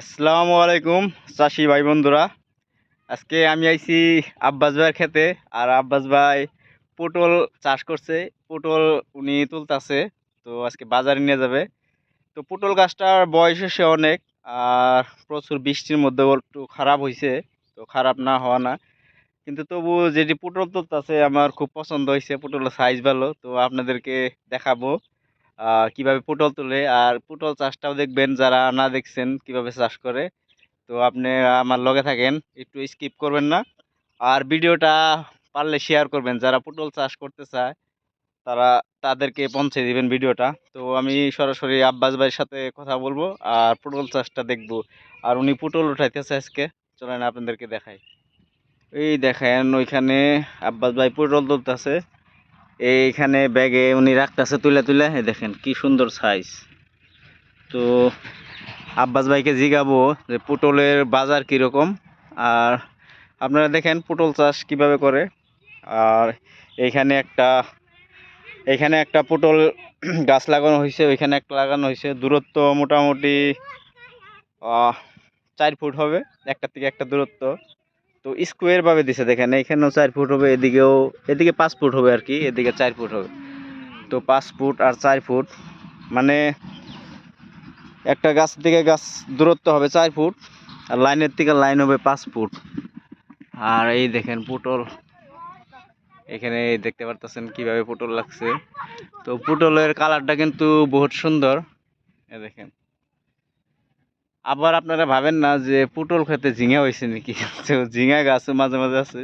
আসসালামু আলাইকুম চাষি ভাই বন্ধুরা। আজকে আমি আইছি আব্বাস ভাইয়ের খেতে। আর আব্বাস ভাই পটল চাষ করছে। পটল উনি তুলতাছে, তো আজকে বাজারে নিয়ে যাবে। তো পটল গাছটার বয়স হচ্ছে অনেক, আর প্রচুর বৃষ্টির মধ্যে ওর একটু খারাপ হয়েছে। তো খারাপ না হওয়া না, কিন্তু তবু যেটি পটল তুলতাছে আমার খুব পছন্দ হয়েছে। পটলের সাইজ ভালো, তো আপনাদেরকে দেখাবো কিভাবে পটল তোলে। আর পটল চাষটাও দেখবেন, যারা না দেখছেন কিভাবে চাষ করে। তো আপনি আমার লগে থাকেন, একটু স্কিপ করবেন না। আর ভিডিওটা পারলে শেয়ার করবেন, যারা পটল চাষ করতে চায় তারা তাদেরকে পৌঁছে দিবেন ভিডিওটা। তো আমি সরাসরি আব্বাস ভাইয়ের সাথে কথা বলবো আর পটল চাষটা দেখবো। আর উনি পটল উঠাইতেছে আজকে, চলেন আপনাদেরকে দেখাই। এই দেখেন ওইখানে আব্বাস ভাই পটল তুলতেছে। এইখানে ব্যাগে উনি রাখতেছে তুলে তুলে, এই দেখেন কি সুন্দর সাইজ। তো আব্বাস ভাইকে জিগাবো যে পটলের বাজার কীরকম। আর আপনারা দেখেন পটল চাষ কিভাবে করে। আর এইখানে একটা এইখানে একটা পটল গাছ লাগানো হয়েছে, ওইখানে একটা লাগানো হয়েছে। দূরত্ব মোটামুটি 4 ফুট হবে একটা থেকে একটা দূরত্ব। তো স্কোয়ার ভাবে দিছে, দেখেন এইখানেও 4 ফুট হবে, এদিকেও, এদিকে 5 ফুট হবে আর কি, এদিকে 4 ফুট হবে। তো 5 ফুট আর 4 ফুট মানে একটা গাছ থেকে গাছ দূরত্ব হবে 4 ফুট, আর লাইনের থেকে লাইন হবে 5 ফুট। আর এই দেখেন পটল, এখানে দেখতে পারতেছেন কিভাবে পটল লাগছে। তো পটলের কালারটা কিন্তু বহুত সুন্দর, এ দেখেন। আবার আপনারা ভাবেন না যে পটল খেতে ঝিঙা হয়েছে নাকি, তো ঝিঙা গাছও মাঝে মাঝে আছে,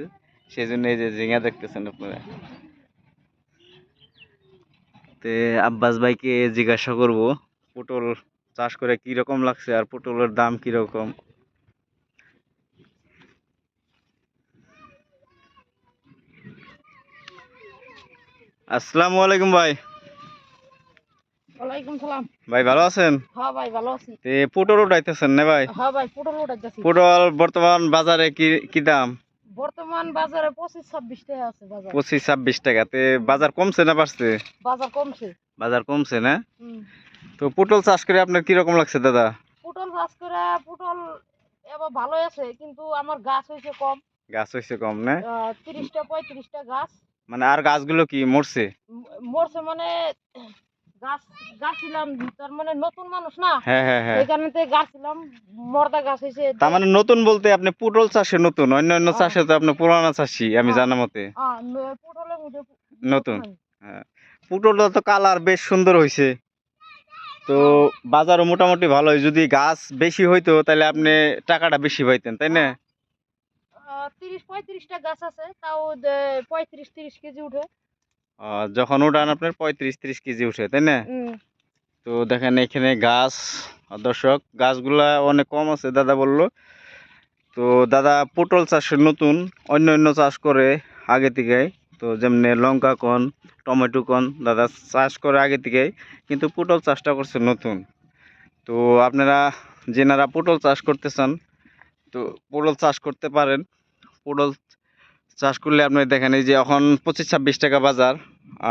সেই জন্য এই যে ঝিঙা দেখতেছেন আপনারা। তে আব্বাস ভাইকে জিজ্ঞাসা করব পটল চাষ করে কি রকম লাগছে আর পটলের দাম কি রকম। আসসালামু আলাইকুম ভাই। ওয়ালাইকুম সালাম। ভাই ভালো আছেন? হ্যাঁ ভাই ভালো আছি। তে পটল উঠাইতেছেন না ভাই? হ্যাঁ ভাই পটল উঠাইতেছি। পটল বর্তমান বাজারে কি কি দাম? বর্তমান বাজারে 25-26 টাকা আছে বাজার। 25-26 টাকা। তে বাজার কমছে না বাড়ছে? বাজার কমছে। বাজার কমছে না? হুম। তো পটল চাষ করে আপনার কি রকম লাগছে দাদা? পটল চাষ করে পটল এবার ভালোই আছে, কিন্তু আমার গাছ হয়েছে কম। গাছ হয়েছে কম না? 30-35টা গাছ। মানে আর গাছগুলো কি মরছে? মরছে মানে গাছ গাছিলাম, তার মানে নতুন মানুষ না, হ্যাঁ হ্যাঁ হ্যাঁ। এই কারণে গাছিলাম, মর্দা গাছ হয়েছে। তার মানে নতুন বলতে আপনি পটল চাষে নতুন, অন্যান্য চাষে তো আপনি পুরানা চাষী আমি জানা মতে। পটলের মধ্যে নতুন। হ্যাঁ, পটলটা তো কালার বেশ সুন্দর হয়েছে। তো বাজারও মোটামুটি ভালোই। যদি গাছ বেশি হইতো তাহলে আপনি টাকাটা বেশি পাইতেন, তাই না? 30-35টা গাছ আছে, তাও 35-30 কেজি উঠে। যখন উঠান আপনার 35-30 কেজি উঠে, তাই না? তো দেখেন এখানে গাছ, দর্শক গাছগুলা অনেক কম আছে দাদা বলল। তো দাদা পটল চাষে নতুন, অন্য অন্য চাষ করে আগে থেকেই। তো যেমনি লঙ্কা কন, টমেটো কন, দাদা চাষ করে আগে থেকেই, কিন্তু পটল চাষটা করছে নতুন। তো আপনারা যেনারা পটল চাষ করতে চান, তো পটল চাষ করতে পারেন। পটল চাষ করলে আপনি দেখেন এই যে এখন 25-26 টাকা বাজার।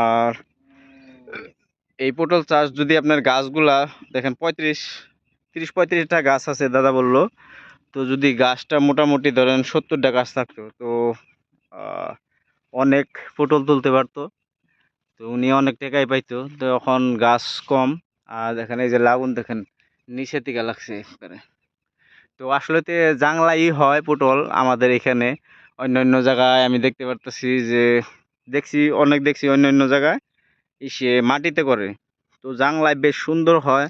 আর এই পটল চাষ যদি আপনার গাছগুলা দেখেন 30-35টা গাছ আছে দাদা বলল। তো যদি গাছটা মোটামুটি ধরেন 70টা গাছ থাকতো, তো আহ, অনেক পটল তুলতে পারতো। তো উনি অনেক টাকাই পাইতো। তো এখন গাছ কম। আর দেখেন এই যে লাগুন দেখেন নিচের দিকে লাগছে একবারে। তো আসলে তো জাংলাই হয় পটল আমাদের এখানে। অন্য অন্য জায়গায় আমি দেখতে পারতেছি যে, দেখছি অন্য অন্য জায়গায় সে মাটিতে করে। তো জাংলায় বেশ সুন্দর হয়,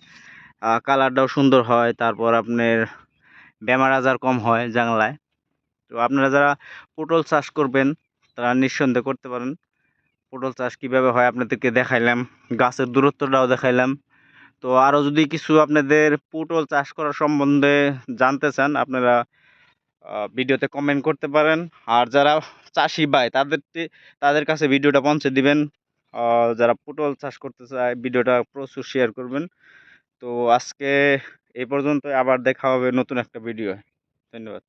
কালারটাও সুন্দর হয়। তারপর আপনার বেমার আজার কম হয় জাংলায়। তো আপনারা যারা পটল চাষ করবেন তারা নিঃসন্দেহে করতে পারেন। পটল চাষ কীভাবে হয় আপনাদেরকে দেখাইলাম, গাছের দূরত্বটাও দেখাইলাম। তো আরও যদি কিছু আপনাদের পটল চাষ করার সম্বন্ধে জানতে চান, আপনারা ভিডিওতে কমেন্ট করতে পারেন। আর যারা চাষি ভাই তাদের কাছে ভিডিওটা পৌঁছে দিবেন। যারা পটল চাষ করতে চায় ভিডিওটা প্রচুর শেয়ার করবেন। তো আজকে এই পর্যন্ত, আবার দেখা হবে নতুন একটা ভিডিও। ধন্যবাদ।